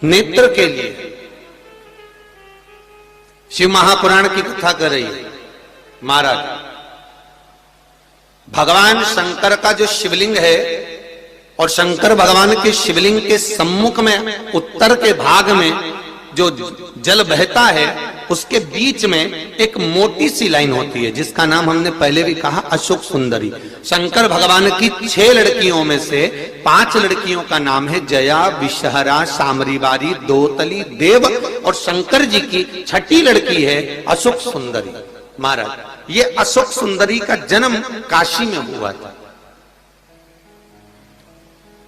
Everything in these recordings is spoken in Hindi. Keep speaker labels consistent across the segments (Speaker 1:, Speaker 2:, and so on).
Speaker 1: नेत्र के लिए शिव महापुराण की कथा कर रही है। महाराज भगवान शंकर का जो शिवलिंग है और शंकर भगवान के शिवलिंग के सम्मुख में उत्तर के भाग में जो जल बहता है उसके बीच में एक मोटी सी लाइन होती है जिसका नाम हमने पहले भी कहा अशोक सुंदरी। शंकर भगवान की 6 लड़कियों में से 5 लड़कियों का नाम है जया, विषहरा, सामरीवारी, दोतली, देव और शंकर जी की 6ठी लड़की है अशोक सुंदरी। महाराज ये अशोक सुंदरी का जन्म काशी में हुआ था,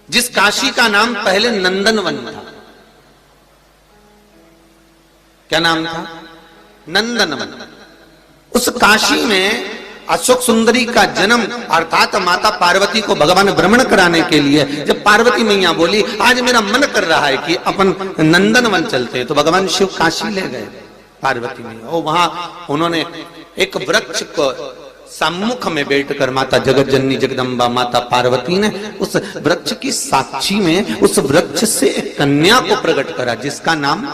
Speaker 1: जिस काशी का नाम पहले नंदनवन था। क्या नाम था? नंदनवन। उस काशी में अशोक सुंदरी का जन्म अर्थात माता पार्वती को भगवान भ्रमण कराने के लिए जब पार्वती मैया बोली आज मेरा मन कर रहा है कि अपन नंदनवन चलते हैं, तो भगवान शिव काशी ले गए पार्वती मैया। और वहां उन्होंने एक वृक्ष को सम्मुख में बैठकर माता जगत जननी जगदम्बा माता पार्वती ने उस वृक्ष की साक्षी में उस वृक्ष से एक कन्या को प्रकट करा जिसका नाम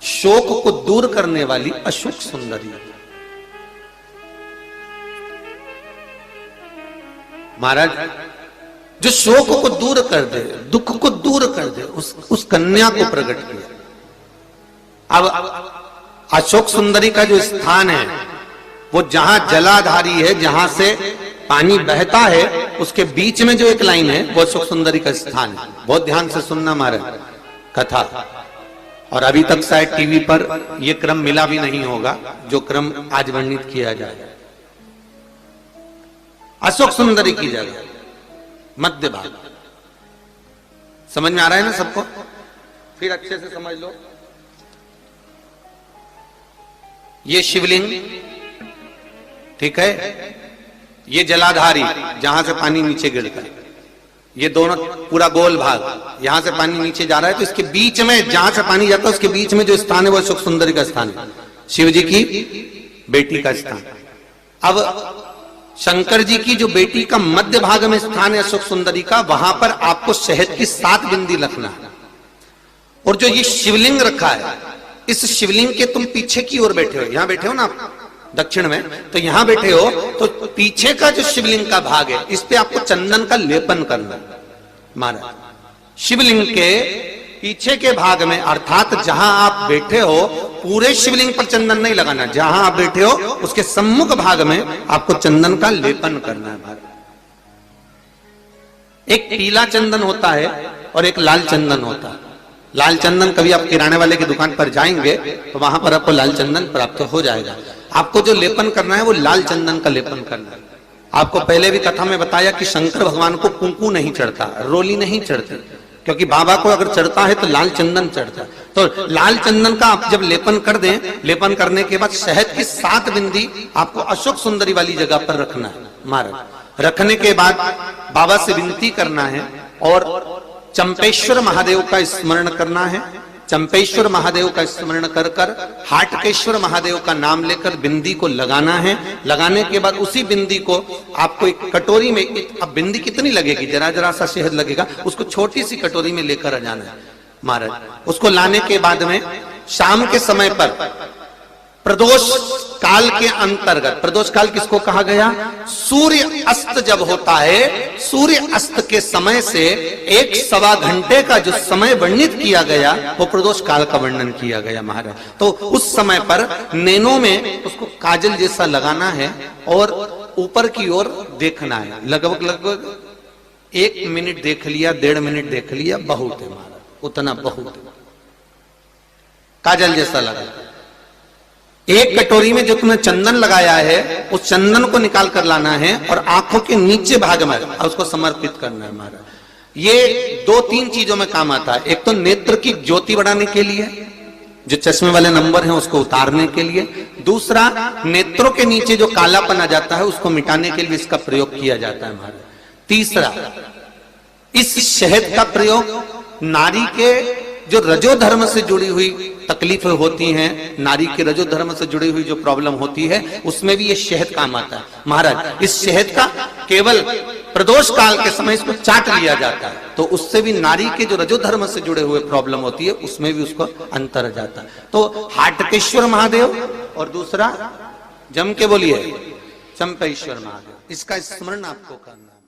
Speaker 1: शोक को दूर करने वाली अशोक सुंदरी। महाराज जो शोक को दूर कर दे, दुख को दूर कर दे, उस कन्या को प्रकट किया। अब अशोक सुंदरी का जो स्थान है वो जहां जलाधारी है, जहां से पानी बहता है, उसके बीच में जो एक लाइन है वो अशोक सुंदरी का स्थान है। बहुत ध्यान से सुनना महाराज कथा। और अभी तक शायद टीवी पर यह क्रम मिला भी नहीं होगा जो क्रम आज वर्णित किया जाए। अशोक सुंदरी की जगह मध्य भाग। समझ में आ रहा है ना सबको? फिर अच्छे से समझ लो। ये शिवलिंग, ठीक है, ये जलाधारी जहां से पानी नीचे गिरता है, ये दोनों पूरा गोल भाग, यहां से पानी नीचे जा रहा है, तो इसके बीच में जहां से पानी जाता है उसके बीच में जो स्थान है वो अशोक सुंदरी का स्थान है, शिव जी की बेटी का स्थान। अब शंकर जी की जो बेटी का मध्य भाग में स्थान है अशोक सुंदरी का, वहां पर आपको शहद की 7 बिंदी रखना है। और जो ये शिवलिंग रखा है, इस शिवलिंग के तुम पीछे की ओर बैठे हो, यहां बैठे हो ना आप दक्षिण में, तो यहां बैठे हो, तो पीछे का जो शिवलिंग का भाग है इस पे आपको चंदन का लेपन करना है। महाराज शिवलिंग के पीछे के भाग में अर्थात जहां आप बैठे हो पूरे शिवलिंग पर चंदन नहीं लगाना, जहां आप बैठे हो उसके सम्मुख भाग में आपको चंदन का लेपन करना है। महाराज एक पीला चंदन होता है और एक लाल चंदन होता है। लाल चंदन कभी आप किराने वाले की दुकान पर जाएंगे तो वहां पर आपको लाल चंदन प्राप्त हो जाएगा। आपको जो लेपन करना है वो लाल चंदन का लेपन करना है। आपको पहले भी कथा में बताया कि शंकर भगवान को कुंकू नहीं चढ़ता, रोली नहीं चढ़ती, क्योंकि बाबा को अगर चढ़ता है तो लाल चंदन चढ़ता है। तो लाल चंदन का आप जब लेपन कर दें, लेपन करने के बाद शहद की 7 बिंदी आपको अशोक सुंदरी वाली जगह पर रखना है। महाराज रखने के बाद बाबा से विनती करना है और चंपेश्वर महादेव का स्मरण करना है। चंपेश्वर महादेव का स्मरण कर कर हाटकेश्वर महादेव का नाम लेकर बिंदी को लगाना है। लगाने के बाद उसी बिंदी को आपको एक कटोरी में, अब बिंदी कितनी लगेगी, जरा जरा सा शहद लगेगा, उसको छोटी सी कटोरी में लेकर आ जाना है। महाराज उसको लाने के बाद में शाम के समय पर प्रदोष काल के अंतर्गत, प्रदोष काल किसको कहा गया? सूर्य अस्त जब होता है, सूर्य अस्त के समय से 1-1.25 घंटे का जो समय वर्णित किया गया वो प्रदोष काल का वर्णन किया गया। महाराज तो उस समय पर नैनों में उसको काजल जैसा लगाना है और ऊपर की ओर देखना है। लगभग 1 मिनट देख लिया, 1.5 मिनट देख लिया, बहुत है महाराज, उतना बहुत है। काजल जैसा लगा। एक कटोरी में जो तुमने चंदन लगाया है उस चंदन को निकाल कर लाना है और आंखों के नीचे भाग में उसको समर्पित करना है। महाराज ये 2-3 चीजों में काम आता है। एक तो नेत्र की ज्योति बढ़ाने के लिए, जो चश्मे वाले नंबर हैं उसको उतारने के लिए। दूसरा, नेत्रों के नीचे जो कालापन आ जाता है उसको मिटाने के लिए इसका प्रयोग किया जाता है। महाराज तीसरा, इस शहद का प्रयोग नारी के जो रजो धर्म से जुड़ी हुई तकलीफें होती हैं, नारी के रजो धर्म से जुड़ी हुई जो प्रॉब्लम होती है उसमें भी ये शहद काम आता है। महाराज इस शहद का केवल प्रदोष काल के समय इसको चाट लिया जाता है, तो उससे भी नारी के जो रजोधर्म से जुड़े हुए प्रॉब्लम होती है उसमें भी उसको अंतर जाता है। तो हाटकेश्वर महादेव और दूसरा जम के बोलिए चंपेश्वर महादेव, इसका स्मरण आपको करना है।